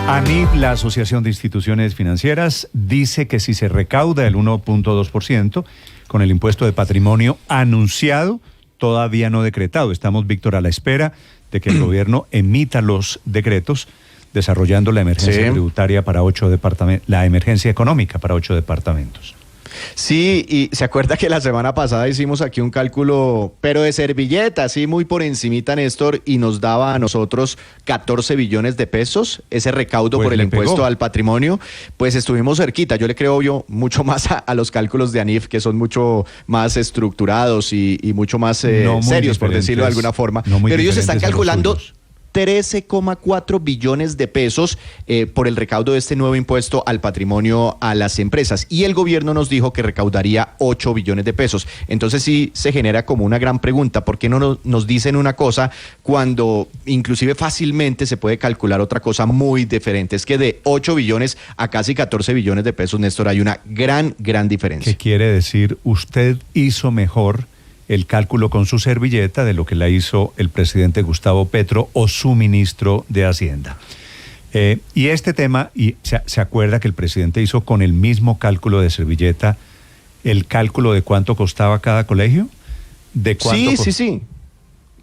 ANIF, la Asociación de Instituciones Financieras, dice que si se recauda el 1.2% con el impuesto de patrimonio anunciado, todavía no decretado. Estamos, Víctor, a la espera de que el gobierno emita los decretos desarrollando la emergencia tributaria para 8 departamentos, la emergencia económica para 8 departamentos. Sí, y se acuerda que la semana pasada hicimos aquí un cálculo, pero de servilleta, así muy por encimita, Néstor, y nos daba a nosotros 14 billones de pesos, ese recaudo por el impuesto al patrimonio. Pues estuvimos cerquita. Yo le creo mucho más a los cálculos de ANIF, que son mucho más estructurados y mucho más serios, por decirlo de alguna forma. Pero ellos están calculando 13,4 billones de pesos por el recaudo de este nuevo impuesto al patrimonio a las empresas. Y el gobierno nos dijo que recaudaría 8 billones de pesos. Entonces sí se genera como una gran pregunta. ¿Por qué no nos dicen una cosa cuando inclusive fácilmente se puede calcular otra cosa muy diferente? Es que de 8 billones a casi 14 billones de pesos, Néstor, hay una gran diferencia. ¿Qué quiere decir? Usted hizo mejor el cálculo con su servilleta de lo que la hizo el presidente Gustavo Petro o su ministro de Hacienda. Y este tema, y se acuerda que el presidente hizo con el mismo cálculo de servilleta el cálculo de cuánto costaba cada colegio, de cuánto sí.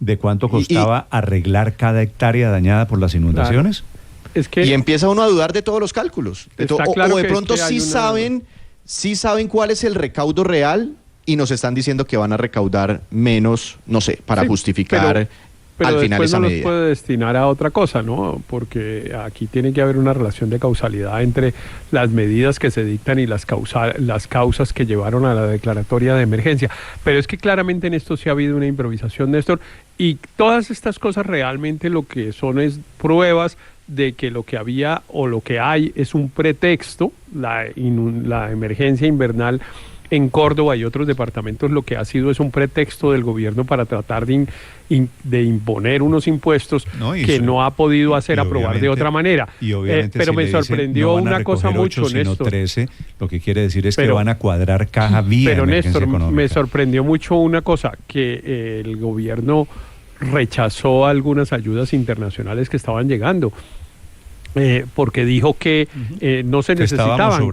de cuánto costaba arreglar cada hectárea dañada por las inundaciones. Claro. Es que y empieza uno a dudar de todos los cálculos. O de pronto sí saben cuál es el recaudo real, y nos están diciendo que van a recaudar menos, no sé, para justificar pero al final esa medida. Pero después no los puede destinar a otra cosa, ¿no? Porque aquí tiene que haber una relación de causalidad entre las medidas que se dictan y las causas que llevaron a la declaratoria de emergencia. Pero es que claramente en esto sí ha habido una improvisación, Néstor, y todas estas cosas realmente lo que son es pruebas de que lo que había o lo que hay es un pretexto, la emergencia invernal en Córdoba y otros departamentos lo que ha sido es un pretexto del gobierno para tratar de imponer unos impuestos que no ha podido hacer aprobar de otra manera. Pero me sorprendió una cosa mucho, Néstor. 13, lo que quiere decir es que van a cuadrar caja vía emergencia Néstor, económica. Me sorprendió mucho una cosa, que el gobierno rechazó algunas ayudas internacionales que estaban llegando. Porque dijo que no se necesitaban,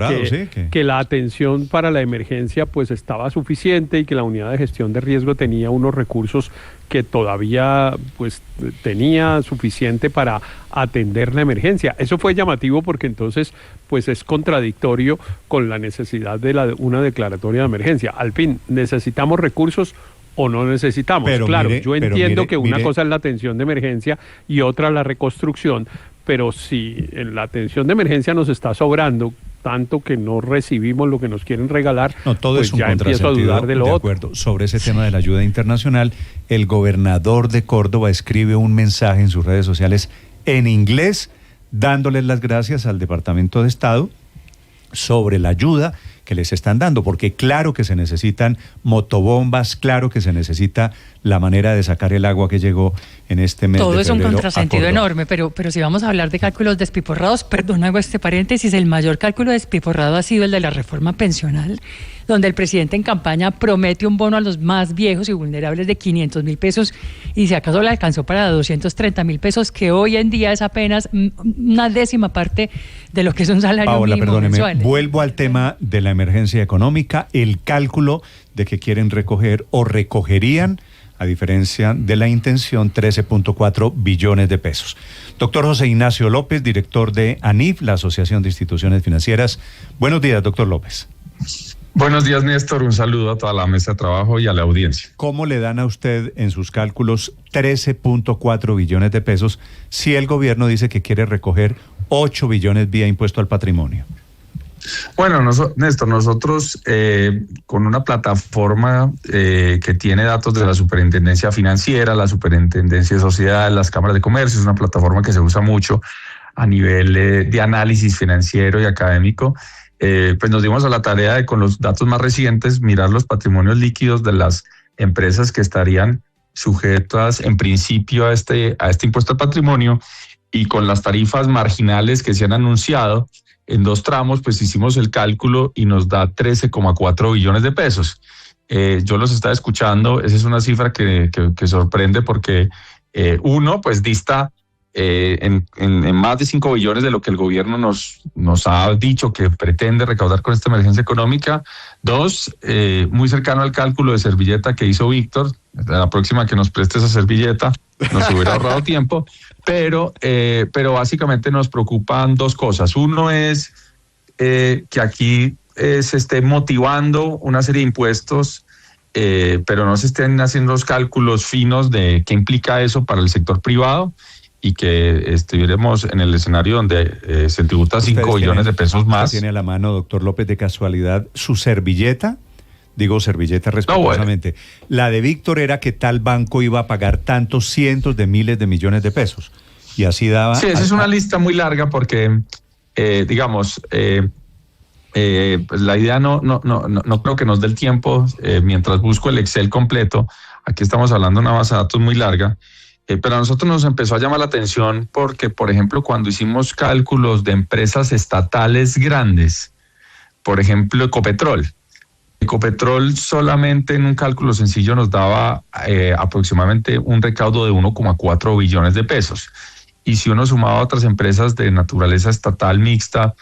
que la atención para la emergencia pues estaba suficiente y que la unidad de gestión de riesgo tenía unos recursos que todavía pues tenía suficiente para atender la emergencia. Eso fue llamativo porque entonces pues es contradictorio con la necesidad de una declaratoria de emergencia. Al fin, ¿necesitamos recursos o no necesitamos? Pero claro, yo entiendo que una cosa es la atención de emergencia y otra la reconstrucción. Pero si en la atención de emergencia nos está sobrando tanto que no recibimos lo que nos quieren regalar, todo pues es un ya empiezo a dudar de lo otro. De acuerdo. Sobre ese tema de la ayuda internacional, el gobernador de Córdoba escribe un mensaje en sus redes sociales en inglés, dándoles las gracias al Departamento de Estado sobre la ayuda que les están dando, porque claro que se necesitan motobombas, claro que se necesita la manera de sacar el agua que llegó en este mes de febrero. Todo es un contrasentido enorme, pero si vamos a hablar de cálculos despiporrados, perdón, hago este paréntesis, el mayor cálculo despiporrado ha sido el de la reforma pensional, donde el presidente en campaña promete un bono a los más viejos y vulnerables de 500.000 pesos y si acaso le alcanzó para 230.000 pesos, que hoy en día es apenas una décima parte de lo que es un salario mínimo mensual. Vuelvo al tema de la emergencia económica, el cálculo de que quieren recoger o recogerían, a diferencia de la intención, 13.4 billones de pesos. Doctor José Ignacio López, director de ANIF, la Asociación de Instituciones Financieras. Buenos días, doctor López. Buenos días, Néstor. Un saludo a toda la mesa de trabajo y a la audiencia. ¿Cómo le dan a usted en sus cálculos 13.4 billones de pesos si el gobierno dice que quiere recoger 8 billones vía impuesto al patrimonio? Bueno, Néstor, nosotros con una plataforma que tiene datos de la Superintendencia Financiera, la Superintendencia de Sociedades, las cámaras de comercio, es una plataforma que se usa mucho a nivel de análisis financiero y académico, pues nos dimos a la tarea de, con los datos más recientes, mirar los patrimonios líquidos de las empresas que estarían sujetas en principio a este impuesto al patrimonio, y con las tarifas marginales que se han anunciado en 2 tramos, pues hicimos el cálculo y nos da 13,4 billones de pesos. Yo los estaba escuchando, esa es una cifra que sorprende porque uno, pues dista en más de 5 billones de lo que el gobierno nos ha dicho que pretende recaudar con esta emergencia económica. 2, muy cercano al cálculo de servilleta que hizo Víctor. La próxima que nos preste esa servilleta nos hubiera ahorrado tiempo, pero básicamente nos preocupan 2 cosas. Uno es que aquí se esté motivando una serie de impuestos, pero no se estén haciendo los cálculos finos de qué implica eso para el sector privado, y que estuviéramos en el escenario donde se tributa 5 billones de pesos más. ¿Tiene a la mano, doctor López, de casualidad su servilleta? Digo servilleta respetuosamente. No, bueno. La de Víctor era que tal banco iba a pagar tantos cientos de miles de millones de pesos. Y así daba... Sí, esa es una lista muy larga porque, pues la idea no creo que nos dé el tiempo mientras busco el Excel completo. Aquí estamos hablando de una base de datos muy larga. Pero a nosotros nos empezó a llamar la atención porque, por ejemplo, cuando hicimos cálculos de empresas estatales grandes, por ejemplo, Ecopetrol solamente en un cálculo sencillo nos daba aproximadamente un recaudo de 1,4 billones de pesos. Y si uno sumaba otras empresas de naturaleza estatal mixta,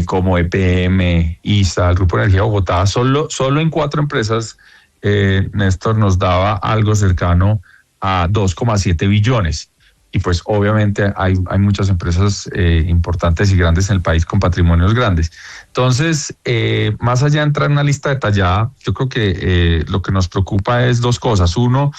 como EPM, ISA, el Grupo Energía Bogotá, solo en 4 empresas, Néstor, nos daba algo cercano a 2,7 billones. Y pues obviamente hay muchas empresas importantes y grandes en el país con patrimonios grandes. Entonces, más allá de entrar en una lista detallada, yo creo que lo que nos preocupa es 2 cosas. Uno,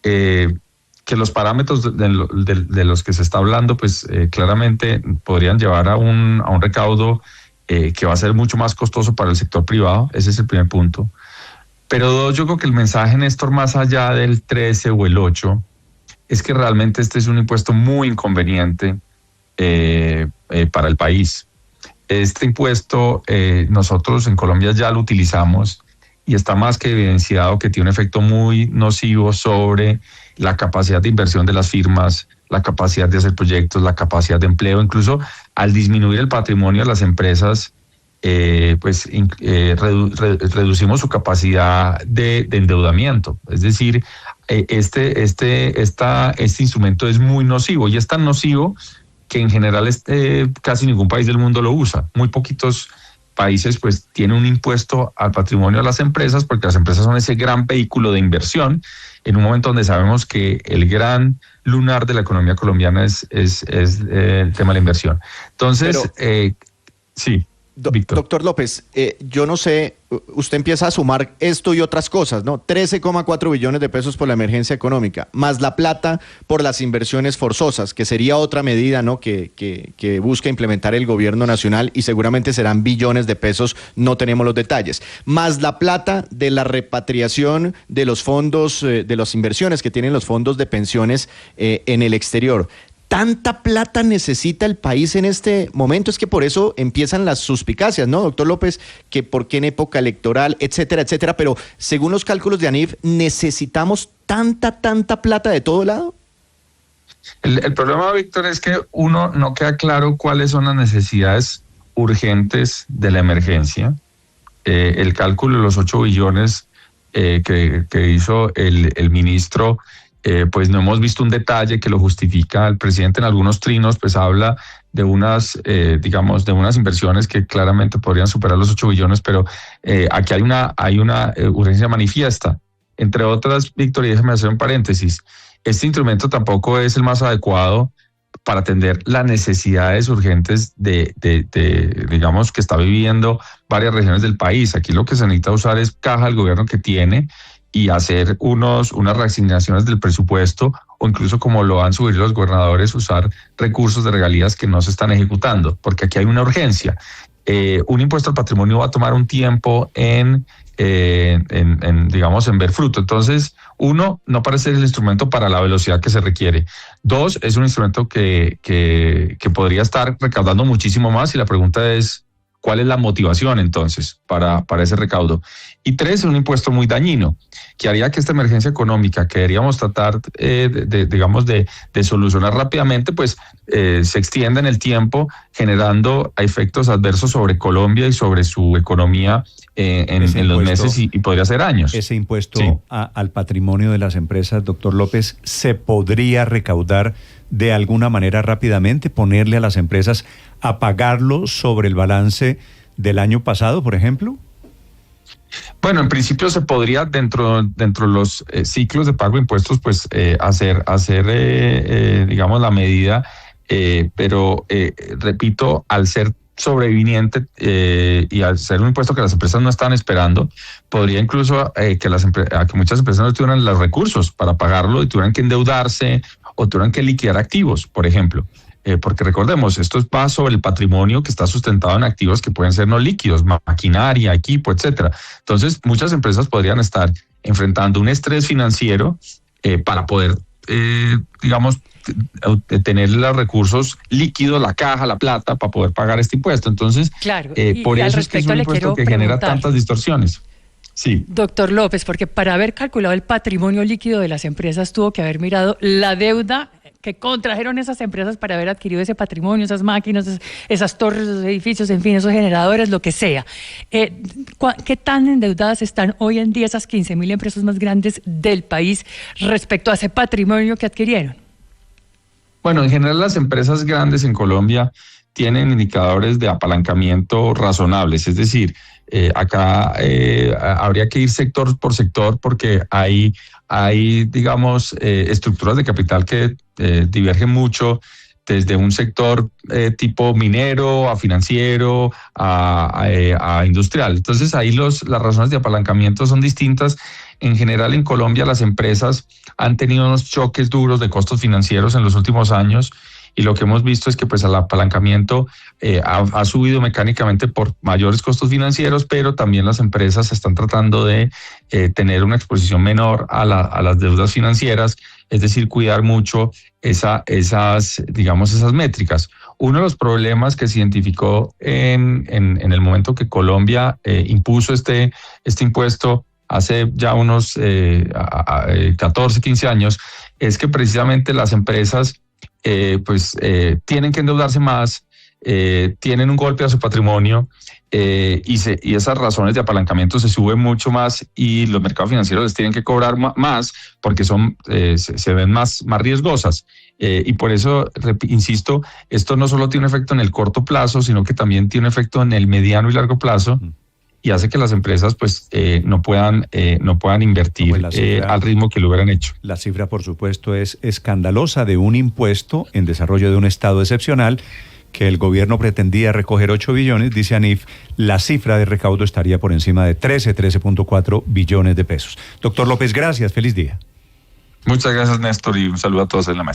que los parámetros de los que se está hablando, pues claramente podrían llevar a un recaudo que va a ser mucho más costoso para el sector privado. Ese es el primer punto. Pero 2, yo creo que el mensaje, Néstor, más allá del 13 o el 8, es que realmente este es un impuesto muy inconveniente para el país. Este impuesto nosotros en Colombia ya lo utilizamos y está más que evidenciado que tiene un efecto muy nocivo sobre la capacidad de inversión de las firmas, la capacidad de hacer proyectos, la capacidad de empleo. Incluso al disminuir el patrimonio de las empresas, reducimos su capacidad de endeudamiento. Es decir, este instrumento es muy nocivo, y es tan nocivo que en general casi ningún país del mundo lo usa. Muy poquitos países pues tienen un impuesto al patrimonio de las empresas, porque las empresas son ese gran vehículo de inversión en un momento donde sabemos que el gran lunar de la economía colombiana es el tema de la inversión. Entonces, sí. Doctor López, yo no sé, usted empieza a sumar esto y otras cosas, ¿no? 13,4 billones de pesos por la emergencia económica, más la plata por las inversiones forzosas, que sería otra medida, ¿no? Que busca implementar el gobierno nacional, y seguramente serán billones de pesos, no tenemos los detalles, más la plata de la repatriación de los fondos, de las inversiones que tienen los fondos de pensiones en el exterior. ¿Tanta plata necesita el país en este momento? Es que por eso empiezan las suspicacias, ¿no, doctor López? Que por qué en época electoral, etcétera, etcétera. Pero según los cálculos de ANIF, ¿necesitamos tanta plata de todo lado? El problema, Víctor, es que uno no queda claro cuáles son las necesidades urgentes de la emergencia. El cálculo de los 8 billones que hizo el ministro, pues no hemos visto un detalle que lo justifica. El presidente en algunos trinos pues habla de unas, de unas inversiones que claramente podrían superar los 8 billones, pero aquí hay una urgencia manifiesta. Entre otras, Víctor, y déjame hacer un paréntesis, este instrumento tampoco es el más adecuado para atender las necesidades urgentes digamos, que está viviendo varias regiones del país. Aquí lo que se necesita usar es caja del gobierno que tiene y hacer unas reasignaciones del presupuesto, o incluso, como lo han sugerido los gobernadores, usar recursos de regalías que no se están ejecutando, porque aquí hay una urgencia. Un impuesto al patrimonio va a tomar un tiempo en ver fruto. Entonces, 1, no parece el instrumento para la velocidad que se requiere. 2, es un instrumento que podría estar recaudando muchísimo más, y la pregunta es, ¿cuál es la motivación entonces para ese recaudo? Y 3, es un impuesto muy dañino, que haría que esta emergencia económica que deberíamos tratar de solucionar rápidamente, pues se extienda en el tiempo, generando efectos adversos sobre Colombia y sobre su economía en los meses y podría ser años. Ese impuesto sí. al patrimonio de las empresas, doctor López, ¿se podría recaudar de alguna manera rápidamente, ponerle a las empresas a pagarlo sobre el balance del año pasado, por ejemplo? Bueno, en principio se podría dentro de los ciclos de pago de impuestos, pues hacer digamos la medida, pero repito, al ser sobreviniente y al ser un impuesto que las empresas no están esperando, podría incluso que muchas empresas no tuvieran los recursos para pagarlo y tuvieran que endeudarse o tuvieran que liquidar activos, por ejemplo. Porque recordemos, esto va sobre el patrimonio que está sustentado en activos que pueden ser no líquidos, maquinaria, equipo, etcétera. Entonces, muchas empresas podrían estar enfrentando un estrés financiero para poder, digamos, tener los recursos líquidos, la caja, la plata, para poder pagar este impuesto. Entonces, claro, por eso es que es un impuesto que genera tantas distorsiones. Sí. Doctor López, porque para haber calculado el patrimonio líquido de las empresas tuvo que haber mirado la deuda que contrajeron esas empresas para haber adquirido ese patrimonio, esas máquinas, esas torres, esos edificios, en fin, esos generadores, lo que sea. ¿Qué tan endeudadas están hoy en día esas 15.000 empresas más grandes del país respecto a ese patrimonio que adquirieron? Bueno, en general las empresas grandes en Colombia tienen indicadores de apalancamiento razonables, es decir, acá habría que ir sector por sector porque hay digamos, estructuras de capital que divergen mucho desde un sector tipo minero a financiero a industrial. Entonces ahí las razones de apalancamiento son distintas. En general en Colombia las empresas han tenido unos choques duros de costos financieros en los últimos años y lo que hemos visto es que pues el apalancamiento ha subido mecánicamente por mayores costos financieros, pero también las empresas están tratando de tener una exposición menor a las deudas financieras, es decir, cuidar mucho esas métricas. Uno de los problemas que se identificó en el momento que Colombia impuso este impuesto hace ya unos 14, 15 años, es que precisamente las empresas tienen que endeudarse más, tienen un golpe a su patrimonio y esas razones de apalancamiento se suben mucho más y los mercados financieros les tienen que cobrar más porque se ven más riesgosas. Y por eso, insisto, esto no solo tiene efecto en el corto plazo, sino que también tiene efecto en el mediano y largo plazo. Y hace que las empresas no puedan invertir al ritmo que lo hubieran hecho. La cifra, por supuesto, es escandalosa de un impuesto en desarrollo de un estado excepcional que el gobierno pretendía recoger 8 billones, dice ANIF, la cifra de recaudo estaría por encima de 13.4 billones de pesos. Doctor López, gracias, feliz día. Muchas gracias, Néstor, y un saludo a todos en la mesa.